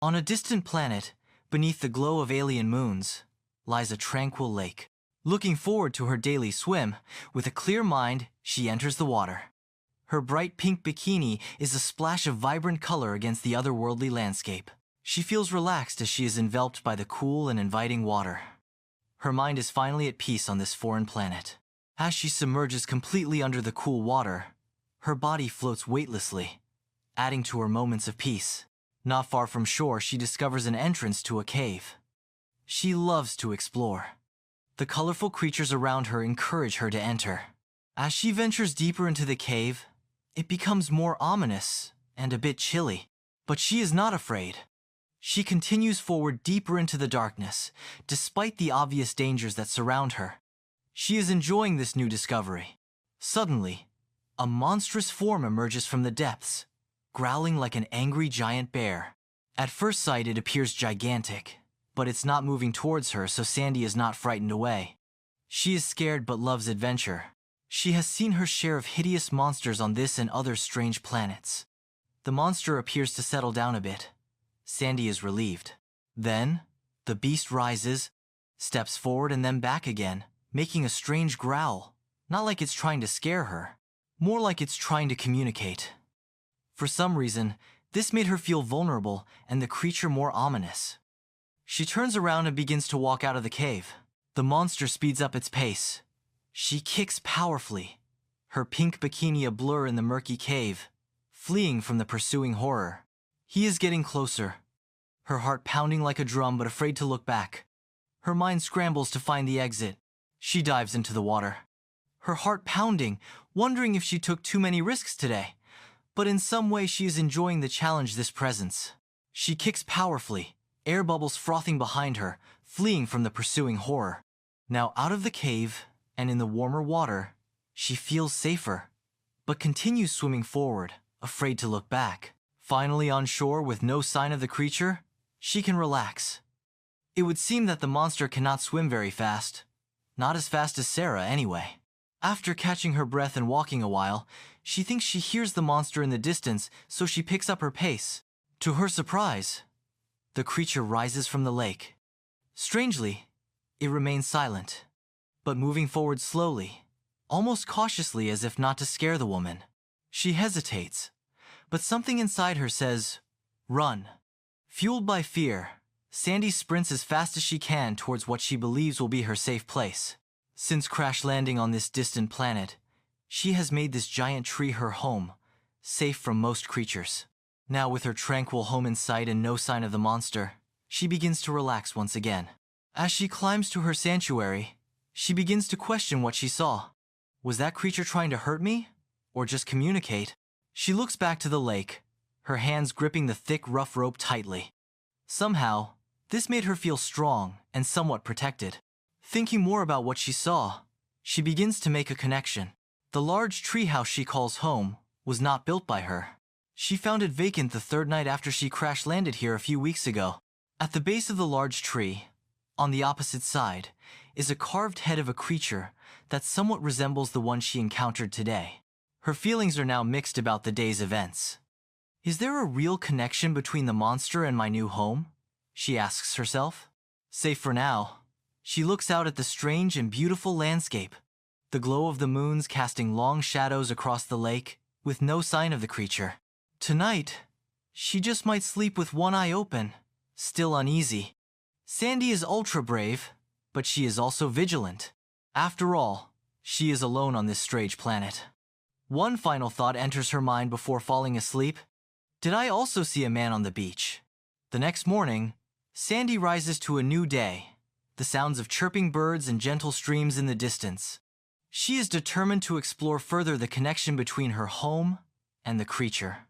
On a distant planet, beneath the glow of alien moons, lies a tranquil lake. Looking forward to her daily swim, with a clear mind, she enters the water. Her bright pink bikini is a splash of vibrant color against the otherworldly landscape. She feels relaxed as she is enveloped by the cool and inviting water. Her mind is finally at peace on this foreign planet. As she submerges completely under the cool water, her body floats weightlessly, adding to her moments of peace. Not far from shore, she discovers an entrance to a cave. She loves to explore. The colorful creatures around her encourage her to enter. As she ventures deeper into the cave, it becomes more ominous and a bit chilly. But she is not afraid. She continues forward deeper into the darkness, despite the obvious dangers that surround her. She is enjoying this new discovery. Suddenly, a monstrous form emerges from the depths, growling like an angry giant bear. At first sight, it appears gigantic, but it's not moving towards her, so Sandy is not frightened away. She is scared but loves adventure. She has seen her share of hideous monsters on this and other strange planets. The monster appears to settle down a bit. Sandy is relieved. Then, the beast rises, steps forward and then back again, making a strange growl. Not like it's trying to scare her, more like it's trying to communicate. For some reason, this made her feel vulnerable and the creature more ominous. She turns around and begins to walk out of the cave. The monster speeds up its pace. She kicks powerfully, her pink bikini a blur in the murky cave, fleeing from the pursuing horror. He is getting closer, her heart pounding like a drum but afraid to look back. Her mind scrambles to find the exit. She dives into the water, her heart pounding, wondering if she took too many risks today. But in some way she is enjoying the challenge this presents. She kicks powerfully, air bubbles frothing behind her, fleeing from the pursuing horror. Now out of the cave, and in the warmer water, she feels safer, but continues swimming forward, afraid to look back. Finally on shore with no sign of the creature, she can relax. It would seem that the monster cannot swim very fast. Not as fast as Sarah, anyway. After catching her breath and walking a while, she thinks she hears the monster in the distance, so she picks up her pace. To her surprise, the creature rises from the lake. Strangely, it remains silent, but moving forward slowly, almost cautiously as if not to scare the woman. She hesitates, but something inside her says, "Run." Fueled by fear, Sandy sprints as fast as she can towards what she believes will be her safe place. Since crash landing on this distant planet, she has made this giant tree her home, safe from most creatures. Now with her tranquil home in sight and no sign of the monster, she begins to relax once again. As she climbs to her sanctuary, she begins to question what she saw. Was that creature trying to hurt me? Or just communicate? She looks back to the lake, her hands gripping the thick, rough rope tightly. Somehow, this made her feel strong and somewhat protected. Thinking more about what she saw, she begins to make a connection. The large treehouse she calls home was not built by her. She found it vacant the third night after she crash-landed here a few weeks ago. At the base of the large tree, on the opposite side, is a carved head of a creature that somewhat resembles the one she encountered today. Her feelings are now mixed about the day's events. Is there a real connection between the monster and my new home? She asks herself. Safe for now, she looks out at the strange and beautiful landscape, the glow of the moons casting long shadows across the lake, with no sign of the creature. Tonight, she just might sleep with one eye open, still uneasy. Sandy is ultra brave, but she is also vigilant. After all, she is alone on this strange planet. One final thought enters her mind before falling asleep. Did I also see a man on the beach? The next morning, Sandy rises to a new day, the sounds of chirping birds and gentle streams in the distance. She is determined to explore further the connection between her home and the creature.